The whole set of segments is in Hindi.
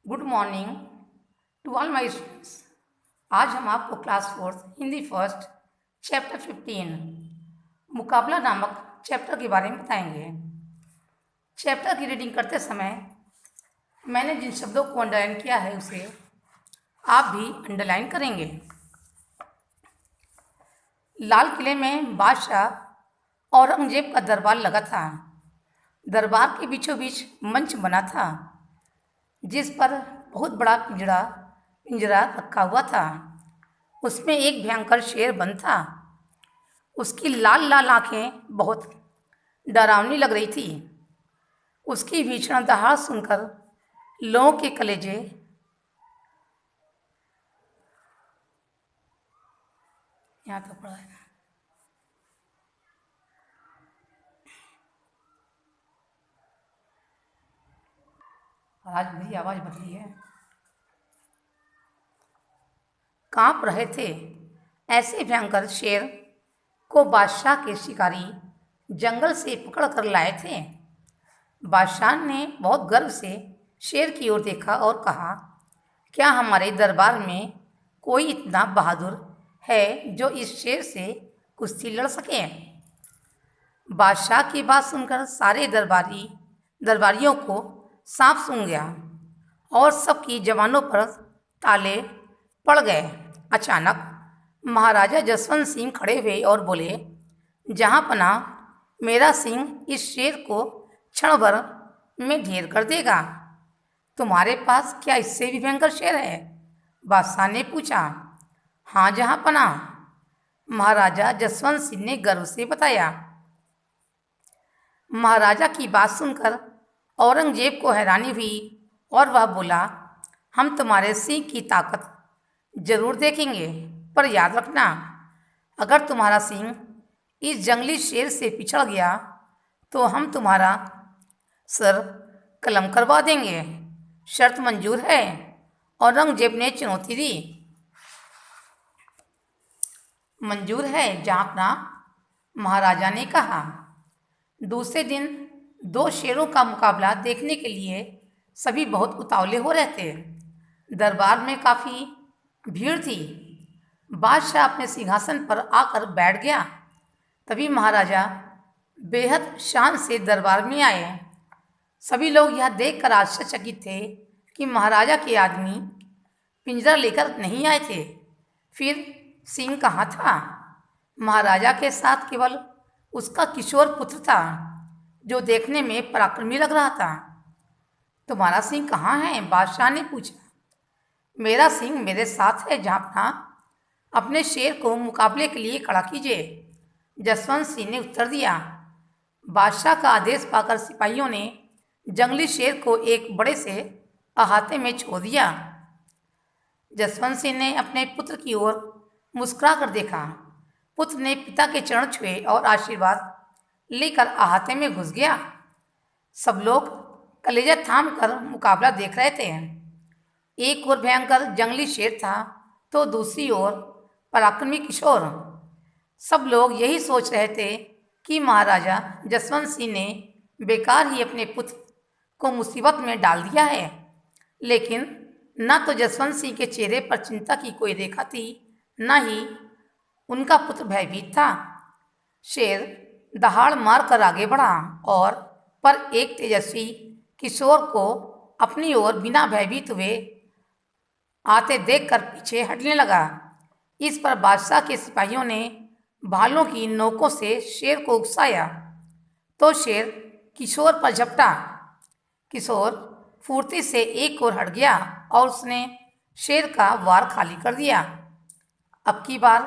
Good morning to all my students. आज हम आपको class fourth Hindi first chapter 15 मुकाबला नामक चैप्टर के बारे में बताएंगे। चैप्टर की रीडिंग करते समय मैंने जिन शब्दों को अंडरलाइन किया है उसे आप भी अंडरलाइन करेंगे। लाल किले में बादशाह औरंगजेब का दरबार लगा था। दरबार के बीचों बीच मंच बना था जिस पर बहुत बड़ा पिंजरा पिंजरा रखा हुआ था। उसमें एक भयंकर शेर बंद था। उसकी लाल लाल आंखें बहुत डरावनी लग रही थी। उसकी भीषण दहाड़ सुनकर लोगों के कलेजे यहाँ तो पड़ा है। आज मेरी आवाज़ बदली है। कांप रहे थे। ऐसे भयंकर शेर को बादशाह के शिकारी जंगल से पकड़ कर लाए थे। बादशाह ने बहुत गर्व से शेर की ओर देखा और कहा, क्या हमारे दरबार में कोई इतना बहादुर है जो इस शेर से कुश्ती लड़ सके? बादशाह की बात सुनकर सारे दरबारियों को सांप सूंघ गया और सबकी जवानों पर ताले पड़ गए। अचानक महाराजा जसवंत सिंह खड़े हुए और बोले, जहाँ पना मेरा सिंह इस शेर को क्षण भर में ढेर कर देगा। तुम्हारे पास क्या इससे भी भयंकर शेर है? बादशाह ने पूछा। हाँ जहाँ पना, महाराजा जसवंत सिंह ने गर्व से बताया। महाराजा की बात सुनकर औरंगजेब को हैरानी हुई और वह बोला, हम तुम्हारे सिंह की ताकत जरूर देखेंगे, पर याद रखना, अगर तुम्हारा सिंह इस जंगली शेर से पिछड़ गया तो हम तुम्हारा सर कलम करवा देंगे। शर्त मंजूर है? औरंगजेब ने चुनौती दी। मंजूर है जहाँपना, महाराजा ने कहा। दूसरे दिन दो शेरों का मुकाबला देखने के लिए सभी बहुत उतावले हो रहे थे। दरबार में काफ़ी भीड़ थी। बादशाह अपने सिंहासन पर आकर बैठ गया। तभी महाराजा बेहद शान से दरबार में आए। सभी लोग यह देखकर आश्चर्यचकित थे कि महाराजा के आदमी पिंजरा लेकर नहीं आए थे। फिर सिंह कहाँ था? महाराजा के साथ केवल उसका किशोर पुत्र था जो देखने में पराक्रमी लग रहा था। तुम्हारा सिंह कहाँ है? बादशाह ने पूछा। मेरा सिंह मेरे साथ है जहाँपना, अपने शेर को मुकाबले के लिए खड़ा कीजिए, जसवंत सिंह ने उत्तर दिया। बादशाह का आदेश पाकर सिपाहियों ने जंगली शेर को एक बड़े से अहाते में छोड़ दिया। जसवंत सिंह ने अपने पुत्र की ओर मुस्कुरा कर देखा। पुत्र ने पिता के चरण छुए और आशीर्वाद लेकर अहाते में घुस गया। सब लोग कलेजा थाम कर मुकाबला देख रहे थे। एक ओर भयंकर जंगली शेर था तो दूसरी ओर पराक्रमी किशोर। सब लोग यही सोच रहे थे कि महाराजा जसवंत सिंह ने बेकार ही अपने पुत्र को मुसीबत में डाल दिया है। लेकिन न तो जसवंत सिंह के चेहरे पर चिंता की कोई रेखा थी, न ही उनका पुत्र भयभीत था। शेर दहाड़ मार कर आगे बढ़ा और पर एक तेजस्वी किशोर को अपनी ओर बिना भयभीत हुए आते देखकर पीछे हटने लगा। इस पर बादशाह के सिपाहियों ने भालों की नोकों से शेर को उकसाया तो शेर किशोर पर झपटा। किशोर फुर्ती से एक ओर हट गया और उसने शेर का वार खाली कर दिया। अब की बार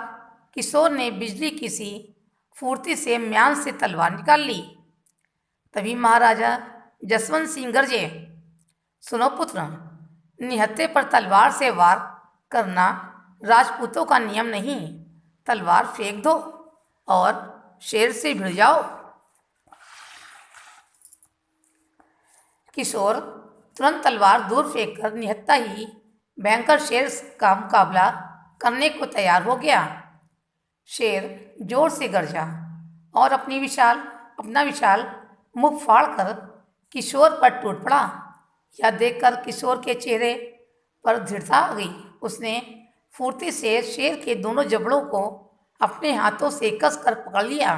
किशोर ने बिजली की सी फुर्ती से म्यान से तलवार निकाल ली। तभी महाराजा जसवंत सिंह गरजे, सुनो पुत्र, निहत्थे पर तलवार से वार करना राजपूतों का नियम नहीं। तलवार फेंक दो और शेर से भिड़ जाओ। किशोर तुरंत तलवार दूर फेंककर निहत्था ही भयंकर शेर का मुकाबला करने को तैयार हो गया। शेर जोर से गरजा और अपना विशाल मुख फाड़ कर किशोर पर टूट पड़ा। यह देखकर किशोर के चेहरे पर दृढ़ता आ गई। उसने फुर्ती से शेर के दोनों जबड़ों को अपने हाथों से कसकर पकड़ लिया।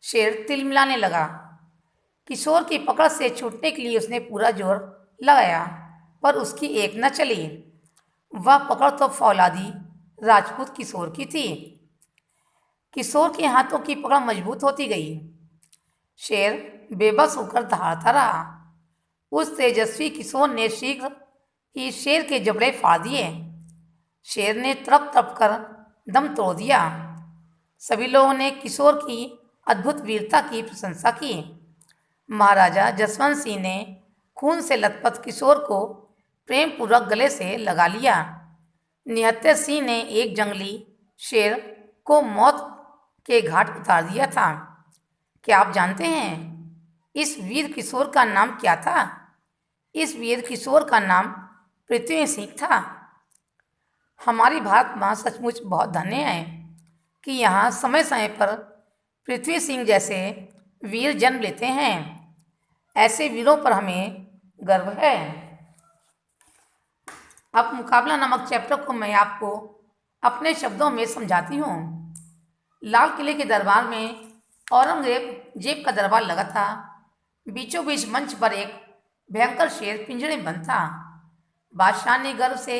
शेर तिलमिलाने लगा। किशोर की पकड़ से छूटने के लिए उसने पूरा जोर लगाया, पर उसकी एक न चली। वह पकड़ तो फौलादी राजपूत किशोर की थी। किशोर के हाथों की पकड़ मजबूत होती गई। शेर बेबस होकर दहाड़ता रहा। उस तेजस्वी किशोर ने शीघ्र ही शेर के जबड़े फाड़ दिए। शेर ने तड़प तड़प कर दम तोड़ दिया। सभी लोगों ने किशोर की अद्भुत वीरता की प्रशंसा की। महाराजा जसवंत सिंह ने खून से लथपथ किशोर को प्रेम पूर्वक गले से लगा लिया। निहत्थे सिंह ने एक जंगली शेर को मौत के घाट उतार दिया था। क्या आप जानते हैं इस वीर किशोर का नाम क्या था? इस वीर किशोर का नाम पृथ्वी सिंह था। हमारी भारत माँ सचमुच बहुत धन्य है कि यहाँ समय समय पर पृथ्वी सिंह जैसे वीर जन्म लेते हैं। ऐसे वीरों पर हमें गर्व है। अब मुकाबला नामक चैप्टर को मैं आपको अपने शब्दों में समझाती हूँ। लाल किले के दरबार में औरंगजेब का दरबार लगा था। बीचों बीच मंच पर एक भयंकर शेर पिंजरे में बंद था। बादशाह ने गर्व से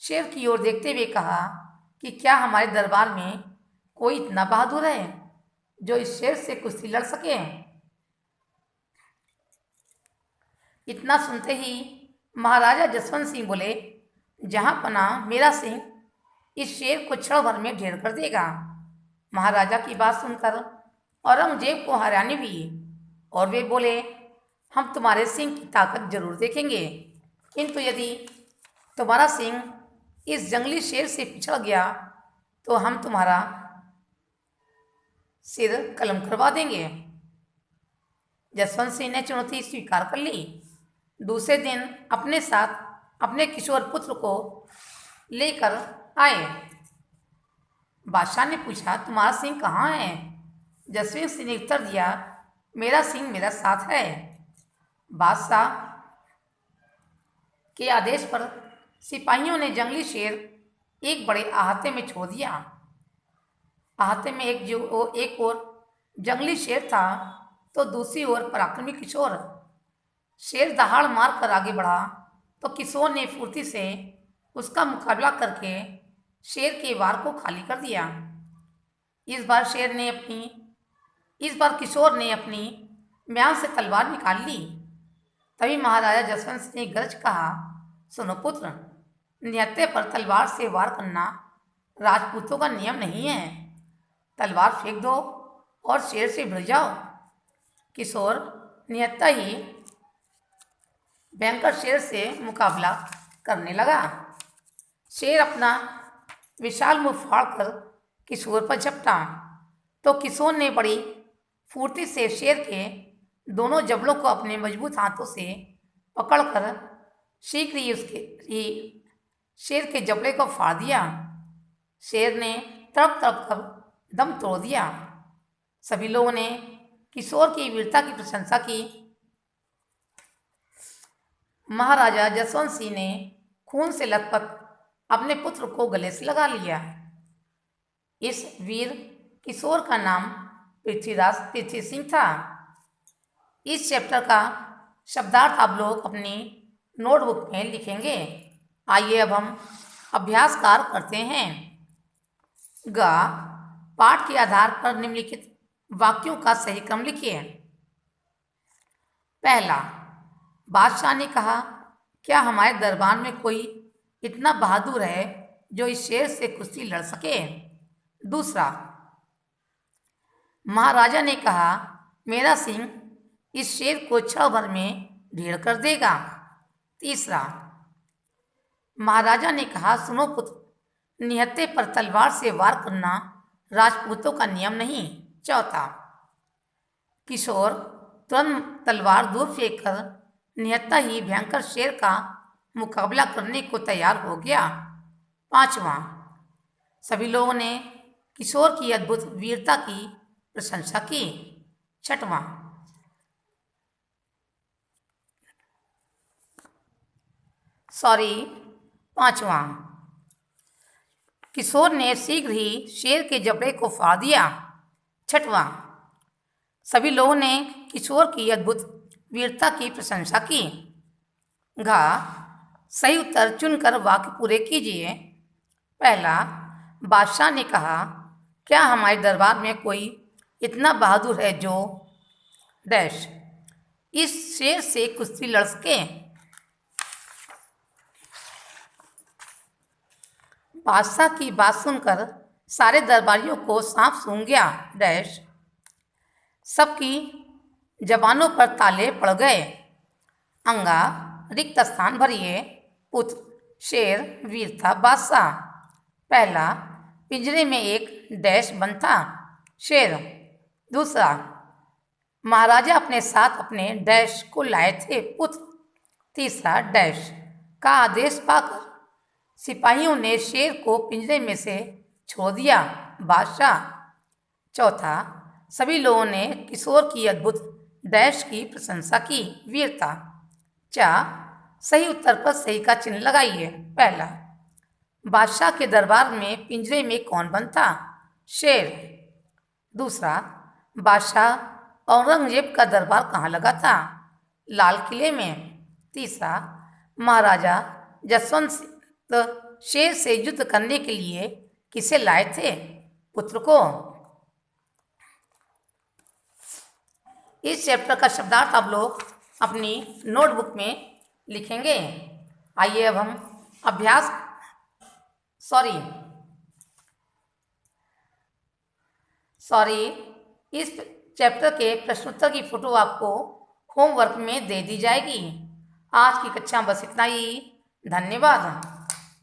शेर की ओर देखते हुए कहा कि क्या हमारे दरबार में कोई इतना बहादुर है जो इस शेर से कुश्ती लड़ सके? इतना सुनते ही महाराजा जसवंत सिंह बोले, जहां पनाह मेरा सिंह इस शेर को क्षण भर में ढेर कर देगा। महाराजा की बात सुनकर औरंगजेब को हैरानी हुई और वे बोले, हम तुम्हारे सिंह की ताकत जरूर देखेंगे, किंतु यदि तुम्हारा सिंह इस जंगली शेर से पिछड़ गया तो हम तुम्हारा सिर कलम करवा देंगे। जसवंत सिंह ने चुनौती स्वीकार कर ली। दूसरे दिन अपने साथ अपने किशोर पुत्र को लेकर आए। बादशाह ने पूछा, तुम्हारा सिंह कहाँ है? जसवंत सिंह ने उत्तर दिया, मेरा सिंह मेरा साथ है। बादशाह के आदेश पर सिपाहियों ने जंगली शेर एक बड़े अहाते में छोड़ दिया। अहाते में एक ओर जंगली शेर था तो दूसरी ओर पराक्रमी किशोर। शेर दहाड़ मार कर आगे बढ़ा तो किशोर ने फुर्ती से उसका मुकाबला करके शेर के वार को खाली कर दिया। इस बार किशोर ने अपनी म्यान से तलवार निकाल ली। तभी महाराजा जसवंत सिंह ने गरज कहा, सुनो पुत्र, निहत्थे पर तलवार से वार करना राजपूतों का नियम नहीं है। तलवार फेंक दो और शेर से भिड़ जाओ। किशोर निहत्था ही भयंकर शेर से मुकाबला करने लगा। शेर अपना विशाल मुंह फाड़कर किशोर पर झपटा तो किशोर ने बड़ी फुर्ती से शेर के दोनों जबड़ों को अपने मजबूत हाथों से पकड़कर शीघ्र ही शेर के जबड़े को फाड़ दिया। शेर ने तड़प तड़प कर दम तोड़ दिया। सभी लोगों ने किशोर की वीरता की प्रशंसा की। महाराजा जसवंत सिंह ने खून से लथपथ अपने पुत्र को गले से लगा लिया। इस वीर किशोर का नाम पृथ्वी सिंह था। इस चैप्टर का शब्दार्थ आप लोग अपनी नोटबुक में लिखेंगे। आइए अब हम अभ्यास कार्य करते हैं। ग, पाठ के आधार पर निम्नलिखित वाक्यों का सही क्रम लिखिए। पहला, बादशाह ने कहा, क्या हमारे दरबार में कोई इतना बहादुर है जो इस शेर से कुश्ती लड़ सके? दूसरा, महाराजा ने कहा, मेरा सिंह इस शेर को क्षण भर में ढेर कर देगा। तीसरा, महाराजा ने कहा, सुनो पुत्र, निहत्थे पर तलवार से वार करना राजपूतों का नियम नहीं। चौथा, किशोर तुरंत तलवार दूर फेंककर निहत्था ही भयंकर शेर का मुकाबला करने को तैयार हो गया। पांचवा, सभी लोगों ने किशोर की अद्भुत वीरता की प्रशंसा की। छठवां, सॉरी, पांचवा। किशोर ने शीघ्र ही शेर के जबड़े को फाड़ दिया। छठवां। सभी लोगों ने किशोर की अद्भुत वीरता की प्रशंसा की। घ। सही उत्तर चुनकर वाक्य पूरे कीजिए। पहला, बादशाह ने कहा, क्या हमारे दरबार में कोई इतना बहादुर है जो डैश इस शेर से कुश्ती लड़ सके। बादशाह की बात सुनकर सारे दरबारियों को सांप सूंघ गया। डैश सबकी जबानों पर ताले पड़ गए। अंगा, रिक्त स्थान भरिए। पुत्र, शेर, वीरता, बादशाह। पहला, पिंजरे में एक डैश बंद था। शेर। दूसरा, महाराजा अपने साथ अपने डैश को लाए थे। पुत्र। तीसरा, डैश का आदेश पाकर सिपाहियों ने शेर को पिंजरे में से छोड़ दिया। बादशाह। चौथा, सभी लोगों ने किशोर की अद्भुत डैश की प्रशंसा की। वीरता। चा। सही उत्तर पर सही का चिन्ह लगाइए। पहला, बादशाह के दरबार में पिंजरे में कौन बंद था। शेर। दूसरा, बादशाह औरंगजेब का दरबार कहाँ लगा था। लाल किले में। तीसरा, महाराजा जसवंत सिंह शेर से युद्ध करने के लिए किसे लाए थे। पुत्र को। इस चैप्टर का शब्दार्थ आप लोग अपनी नोटबुक में लिखेंगे। आइए अब हम अभ्यास सॉरी इस चैप्टर के प्रश्नोत्तर की फोटो आपको होमवर्क में दे दी जाएगी। आज की कक्षा बस इतना ही। धन्यवाद।